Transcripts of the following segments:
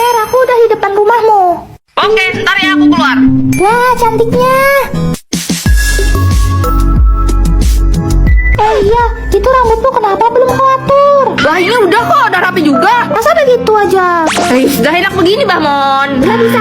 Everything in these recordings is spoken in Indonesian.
Mer, aku udah di depan rumahmu. Oke, ntar ya aku keluar. Wah, cantiknya. Oh iya, itu rambutmu kenapa belum kau atur? Lah ini udah kok, udah rapi juga. Masa udah gitu aja? Sudah enak begini Mbak Mon. Gak bisa.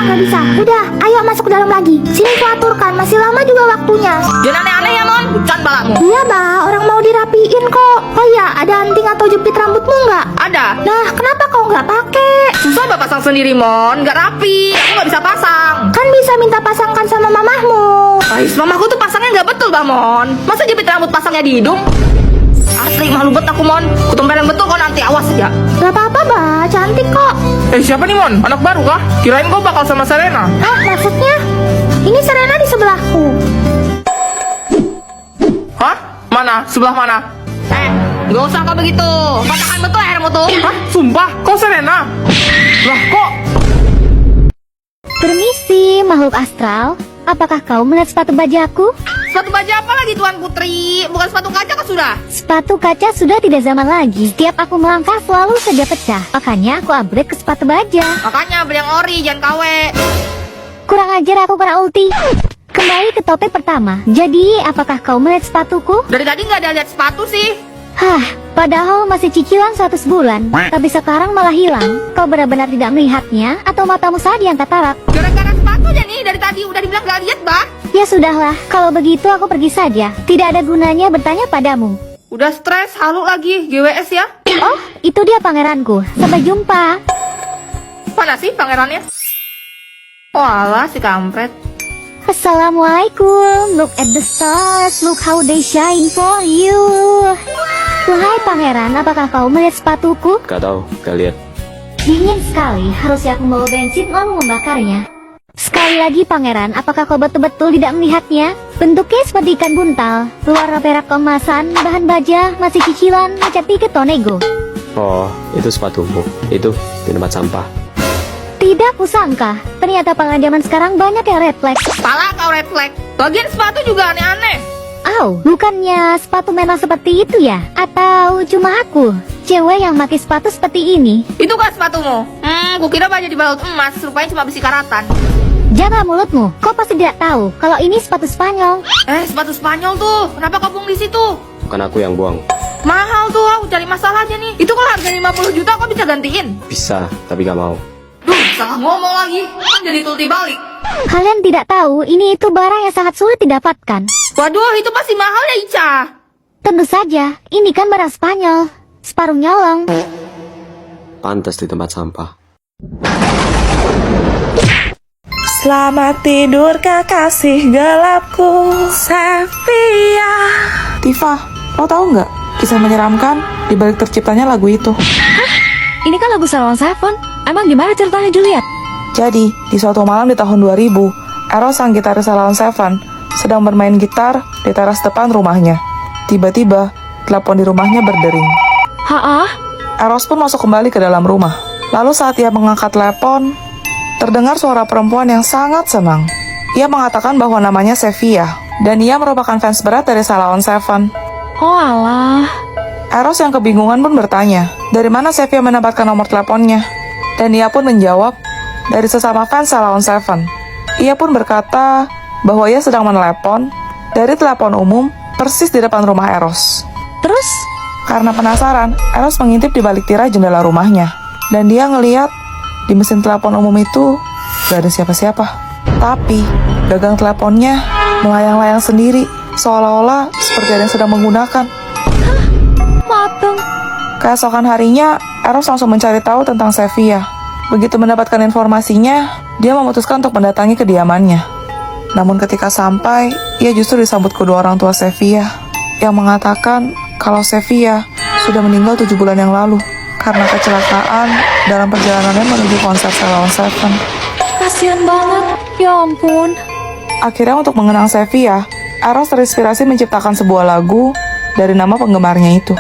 Udah, ayo masuk ke dalam lagi. Sini ku aturkan, masih lama juga waktunya. Jangan aneh-aneh ya Mon, bucan balakmu. Iya, Bah, orang mau dirapiin kok. Oh iya, ada anting atau jepit rambutmu nggak? Ada. Nah, kenapa kau nggak pakai? Susah Mbak pasang sendiri Mon, nggak rapi. Aku nggak bisa pasang. Kan bisa minta pasangkan sama mamahmu. Ais, mamaku tuh pasangnya nggak betul Mbak Mon. Masa jepit rambut pasangnya di hidung? Asli malu bet aku Mon. Kutumperin betul kok, nanti awas ya. Gak apa-apa, Bah, cantik kok. Siapa nih Mon? Anak baru kah? Kirain kau bakal sama Serena. Ah, maksudnya? Ini Serena di sebelahku. Hah? Mana? Sebelah mana? Nggak usah kok begitu. Patahkan betul airmu tuh. Hah? Sumpah? Kau Serena? Lah kok? Permisi, makhluk astral. Apakah kau melihat sepatu bajaku? Sepatu baja apa lagi Tuan Putri? Bukan sepatu kaca kan sudah? Sepatu kaca sudah tidak zaman lagi. Setiap aku melangkah selalu saja pecah. Makanya aku upgrade ke sepatu baja. Makanya beli yang ori, jangan KW. Kurang ajar, aku kena ulti. Kembali ke topik pertama. Jadi, apakah kau melihat sepatuku? Dari tadi nggak ada lihat sepatu sih. Hah, padahal masih cicilan 100 bulan. Tapi sekarang malah hilang. Kau benar-benar tidak melihatnya? Atau matamu saja yang katarak? Gara-gara sepatu aja nih, dari tadi udah dibilang nggak lihat Bah. Ya sudahlah, kalau begitu aku pergi saja. Tidak ada gunanya bertanya padamu. Udah stres, halu lagi, GWS ya. Oh, itu dia pangeranku. Sampai jumpa. Mana sih pangerannya? Walah si kampret. Assalamualaikum. Look at the stars. Look how they shine for you. Wahai pangeran, apakah kau melihat sepatuku? Gak tahu, gak lihat. Dingin sekali. Harusnya aku membawa bensin lalu membakarnya. Sekali lagi pangeran, apakah kau betul-betul tidak melihatnya? Bentuknya seperti ikan buntal. Luar perak kemasan, bahan baja, masih cicilan, macam tiket Tonego. Oh, itu sepatumu. Itu di tempat sampah. Tidak kusangka, ternyata pangeran zaman sekarang banyak yang red flag. Pala kau red flag. Bagian sepatu juga aneh-aneh. Au, bukannya sepatu memang seperti itu ya? Atau cuma aku, cewek yang pakai sepatu seperti ini? Itu kan sepatumu. Kukira baju dibalut emas, rupanya cuma besi karatan. Jaga mulutmu, kau pasti tidak tahu kalau ini sepatu Spanyol. Sepatu Spanyol tuh. Kenapa kau buang di situ? Bukan aku yang buang. Mahal tuh, aku cari masalah aja nih. Itu kalau harga 50 juta kau bisa gantiin. Bisa, tapi gak mau. Duh, salah ngomong lagi. Kan jadi tulti balik. Kalian tidak tahu, ini itu barang yang sangat sulit didapatkan. Waduh, itu pasti mahal ya Ica. Tentu saja, ini kan barang Spanyol. Separuh nyolong. Pantas di tempat sampah. Selamat tidur kekasih gelapku, Sevilla. Tifa, lo tahu nggak kisah menyeramkan di balik terciptanya lagu itu? Ini kan lagu Salon Seven. Emang gimana ceritanya Juliet? Jadi, di suatu malam di tahun 2000, Eros sang gitaris Salon Seven sedang bermain gitar di teras depan rumahnya. Tiba-tiba, telepon di rumahnya berdering. Haa? Eros pun masuk kembali ke dalam rumah. Lalu saat ia mengangkat telepon, terdengar suara perempuan yang sangat senang. Ia mengatakan bahwa namanya Sevilla, dan ia merupakan fans berat dari Salon Seven. Oh alah. Eros yang kebingungan pun bertanya, dari mana Sevilla mendapatkan nomor teleponnya? Dan ia pun menjawab, dari sesama fans Salon Seven. Ia pun berkata bahwa ia sedang menelepon dari telepon umum persis di depan rumah Eros. Terus? Karena penasaran, Eros mengintip di balik tirai jendela rumahnya. Dan dia ngeliat di mesin telepon umum itu gak ada siapa-siapa. Tapi gagang teleponnya melayang-layang sendiri, seolah-olah seperti ada yang sedang menggunakan. Mateng. Keesokan harinya, Eros langsung mencari tahu tentang Sevilla. Begitu mendapatkan informasinya, dia memutuskan untuk mendatangi kediamannya. Namun ketika sampai, ia justru disambut kedua orang tua Sevilla yang mengatakan kalau Sevilla sudah meninggal 7 bulan yang lalu karena kecelakaan dalam perjalanannya menuju konser Salon Seven. Kasian banget. Ya ampun. Akhirnya untuk mengenang Sevilla, Eros terinspirasi menciptakan sebuah lagu dari nama penggemarnya itu.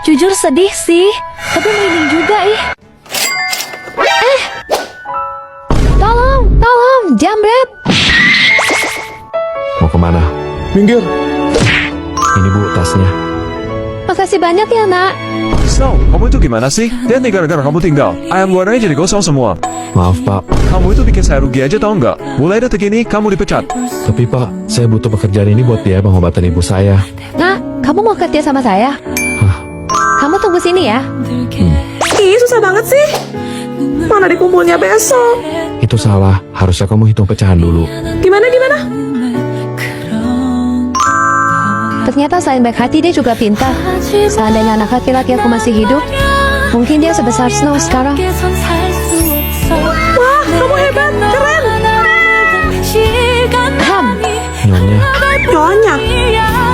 Jujur sedih sih, tapi merinding juga ih. Tolong, jambret. Mau kemana? Minggir! Ini Bu, tasnya. Makasih banyak ya nak. Snow, kamu itu gimana sih? Lihat nih gara-gara kamu tinggal, ayam gorengnya jadi gosong semua. Maaf pak, Kamu itu bikin saya rugi aja tau nggak? Mulai detik ini kamu dipecat. tapi pak, saya butuh pekerjaan ini buat biaya pengobatan ibu saya. Nah, kamu mau kerja sama saya? Kamu tunggu sini ya. Ih, susah banget sih. Mana dikumpulnya besok? Itu salah, harusnya kamu hitung pecahan dulu. Gimana? Ternyata selain baik hati dia juga pintar. Seandainya anak laki-laki aku masih hidup, mungkin dia sebesar Snow sekarang. Wah, kamu hebat, keren. Nyonya, Nyonya,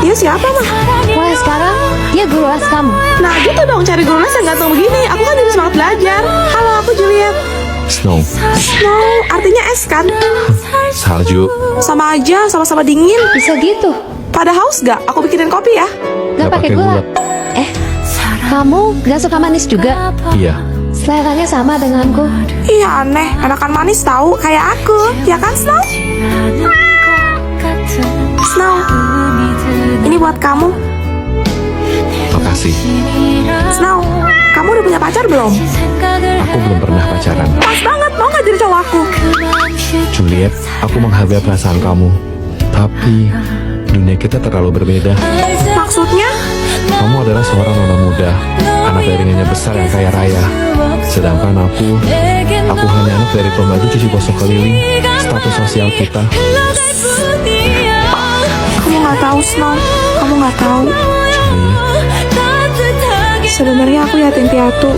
dia siapa mah? Wah, sekarang dia guru les kamu. Nah gitu dong, cari guru les yang ganteng begini. Aku kan jadi semangat belajar. Halo, aku Juliet. Snow, Snow, artinya es kan? salju. Sama aja, sama-sama dingin. Bisa gitu. Pada haus gak? Aku bikinin kopi ya. Gak pakai gula. Kamu gak suka manis juga? Iya, Seleranya sama denganku. Iya aneh, enakan manis tahu kayak aku. Ya kan Snow? Snow, ini buat kamu. makasih. Snow, kamu udah punya pacar belum? Aku belum pernah pacaran. Pas banget, mau gak jadi cowok aku? Juliet, aku menghargai perasaan kamu. Tapi, dunia kita terlalu berbeda. Maksudnya? Kamu adalah seorang nona muda, anak dari nyonya besar yang kaya raya. Sedangkan aku hanya anak dari pembantu cuci gosok keliling. Status sosial kita. Kamu gak tahu Snow, kamu gak tahu. Sebenarnya aku yatim piatu.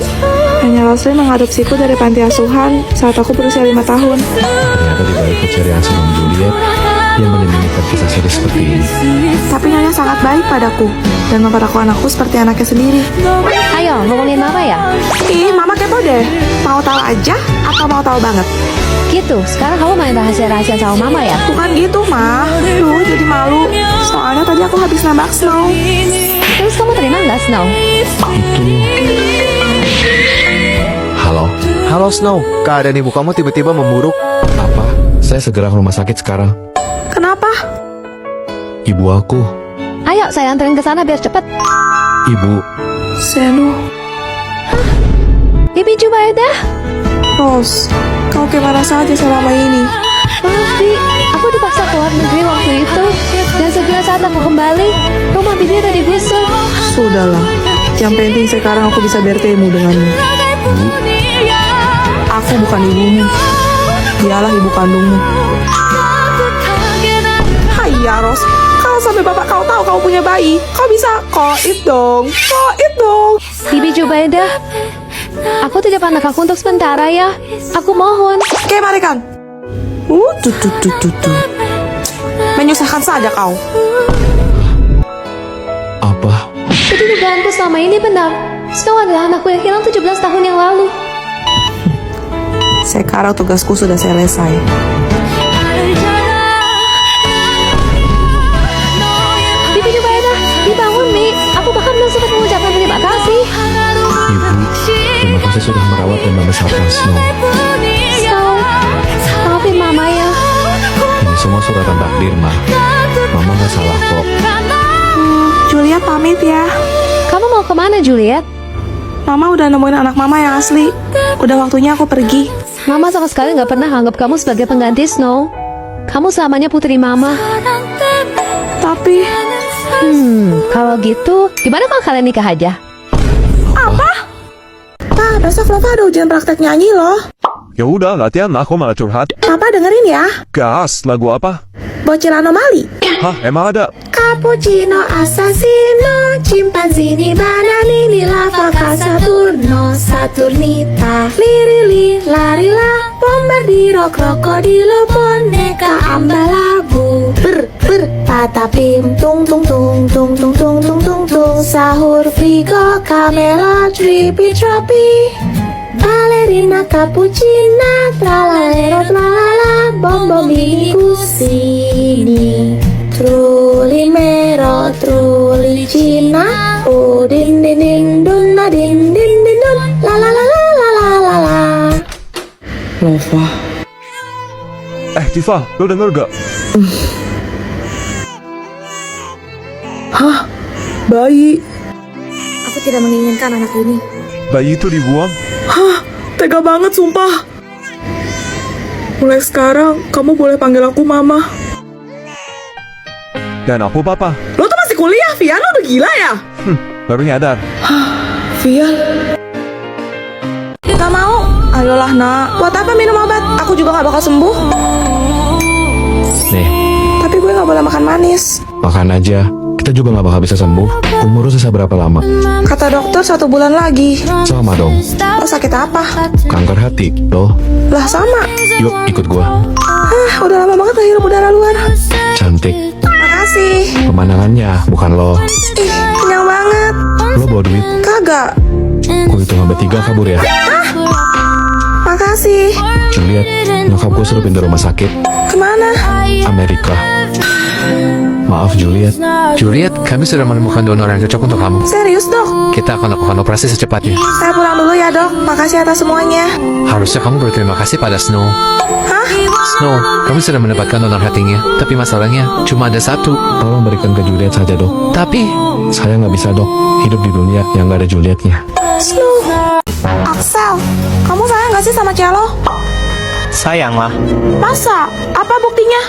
Hanya Leslie mengadopsiku dari panti asuhan saat aku berusia 5 tahun. Ternyata di balik keceriaan seorang Juliet yang menyembunyikan kisah sedih seperti ini. Tapi Nyonya sangat baik padaku dan memperlakukan aku seperti anaknya sendiri. Ayo, ngomongin mama ya. Ih, Mama kepo deh. Mau tahu aja atau mau tahu banget? Gitu, sekarang kamu main rahasia-rahasia sama mama ya. Bukan gitu, Ma. Duh, jadi malu. Soalnya tadi aku habis nembak Snow. Terus kamu terima nggak, Snow? Halo, Halo Snow, keadaan ibu kamu tiba-tiba memburuk. apa? Saya segera ke rumah sakit sekarang. Kenapa? Ibu aku, Ayo, saya anterin ke sana biar cepet. ibu, Senu. Bibi Jubaida. Rose, kau kemana saja selama ini? Maaf, Bi. Aku dipaksa keluar negeri waktu itu. Dan segera saat aku kembali, rumah Bibi udah digusur. Sudahlah. Yang penting sekarang aku bisa bertemu denganmu. Aku bukan ibumu. Dialah ibu kandungmu. Hai ya Ros, kalau sampai bapak kau tahu kau punya bayi, kau bisa koit dong. Koit dong. Bibi Jubaida, aku titip anak aku untuk sementara ya. Aku mohon. Oke, mari Kang. Tuh. Menyusahkan saja kau. apa? Jadi dugaanku selama ini benar. Snow adalah anakku yang hilang 17 tahun yang lalu. Sekarang tugasku sudah selesai. Bibi Jubaida, dibangun, Mi. Aku bahkan belum sempat mengucapkan terima kasih. Ibu, terima kasih sudah merawat dan membesarkan Snow. Snow, maafin Mama ya. Ini semua suratan takdir, Ma. Mama gak salah kok. Juliet pamit ya. Kamu mau kemana, Juliet? Mama udah nemuin anak mama yang asli. Udah waktunya aku pergi. Mama sama sekali nggak pernah anggap kamu sebagai pengganti Snow. Kamu selamanya putri Mama. Tapi Kalau gitu, gimana kalau kalian nikah aja? Pa, besok Lova ada ujian praktek nyanyi loh. Ya udah, latihan lah, kok malah curhat. Papa dengerin ya. Gas, lagu apa? Bocil anomali. Hah, emang ada? Cappuccino, assassino, chimpanzini, bananini, lava, Saturno, Saturnita, lirili, larila, bombardiro, krokodilo, boneka, ambalabu, patapim, tung tung tung tung tung tung tung tung tung, sahur, frigo, kamera, tripi, tropi, ballerina, cappuccina, tralalero, tralala, bom bom ini kusini. Truli mero, truli Cina, din din din dun, na din din din dun, la la la la la la la la. Lova. Tifa, lo denger gak? Hah? Bayi? Aku tidak menginginkan anak ini. Bayi itu dibuang? Tega banget sumpah. Mulai sekarang, kamu boleh panggil aku Mama. Dan aku papa. Lo tuh masih kuliah, Vian, lo udah gila ya? Baru nyadar. Vian. Gak mau. Ayolah nak, buat apa minum obat? Aku juga gak bakal sembuh. Nih, Tapi gue gak boleh makan manis. makan aja. Kita juga nggak bakal bisa sembuh. Umur lu sisa berapa lama? Kata dokter 1 bulan lagi. Sama dong. Lo sakit apa? Kanker hati. Loh, Lah sama. yuk ikut gua. Udah lama banget gak hirup udara luar. Cantik. Makasih. Pemandangannya, bukan lo. Ih, kenyang banget. Lo bawa duit. Kagak. Gue hitung sampai 3 kabur ya. Makasih. Juliet, nyokap gue suruh pindah rumah sakit. Kemana? Amerika. Maaf Juliet. Juliet, kami sudah menemukan donor yang cocok untuk kamu. Serius dok? Kita akan lakukan operasi secepatnya. Saya pulang dulu ya dok. Makasih atas semuanya. Harusnya kamu berterima kasih pada Snow. Hah? Snow, kami sudah mendapatkan donor hatinya. Tapi masalahnya cuma ada 1. Tolong berikan ke Juliet saja dok. Tapi Saya nggak bisa dok hidup di dunia yang nggak ada Julietnya. Snow. Axel, kamu sayang gak sih sama Cielo? Sayang lah. Masa? Apa buktinya?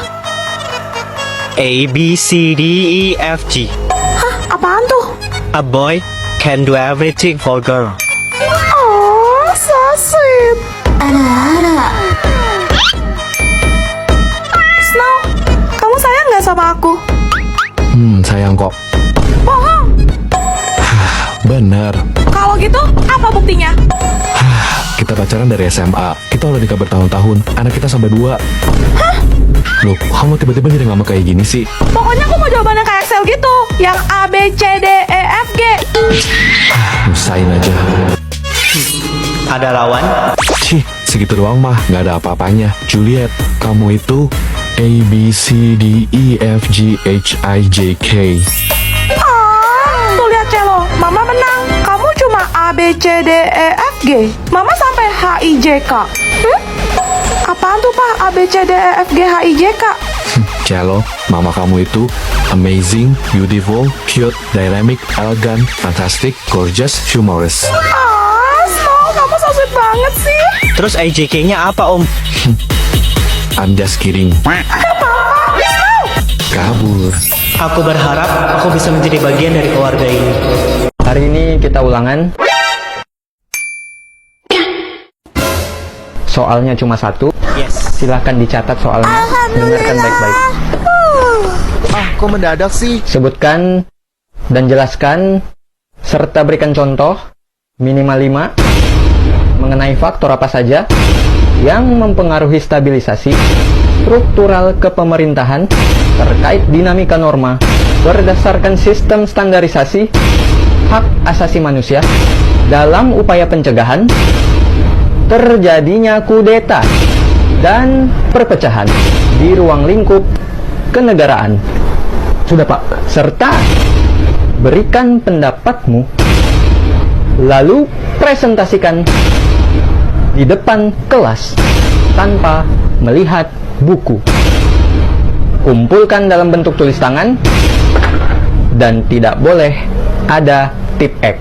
A, B, C, D, E, F, G. Hah? Apaan tuh? A boy can do everything for girl. Oh, so sweet. Snow, kamu sayang gak sama aku? Sayang kok. Bohong. Bener. Kalau gitu, apa buktinya? Kita pacaran dari SMA. Kita udah nikah bertahun-tahun. Anak kita sampai 2. Hah? Loh, kamu tiba-tiba jadi ngambek kayak gini sih? Pokoknya aku mau jawabannya kayak Excel gitu. Yang A, B, C, D, E, F, G. Usain aja. Ada lawan? Cih, segitu doang mah nggak ada apa-apanya. Juliet, kamu itu A, B, C, D, E, F, G, H, I, J, K. Tuh lihat Celo, Mama menang. Kamu cuma A, B, C, D, E, F, G. Mama sampai H, I, J, K. Apaan tuh Pak? A, B, C, D, E, F, G, H, I, J, K. Cielo, mama kamu itu amazing, beautiful, cute, dynamic, elegant, fantastic, gorgeous, humorous. Snow, kamu so sweet banget sih. Terus IJK-nya apa om? I'm just kidding. Kabur. Aku berharap aku bisa menjadi bagian dari keluarga ini. Hari ini kita ulangan. Soalnya cuma 1. Yes. Silahkan dicatat soalnya. Dengarkan baik-baik. Kok mendadak sih? Sebutkan dan jelaskan serta berikan contoh minimal 5 mengenai faktor apa saja yang mempengaruhi stabilisasi struktural kepemerintahan terkait dinamika norma berdasarkan sistem standarisasi hak asasi manusia dalam upaya pencegahan terjadinya kudeta dan perpecahan di ruang lingkup kenegaraan. Sudah Pak. Serta berikan pendapatmu lalu presentasikan di depan kelas tanpa melihat buku. Kumpulkan dalam bentuk tulis tangan dan tidak boleh ada tip X.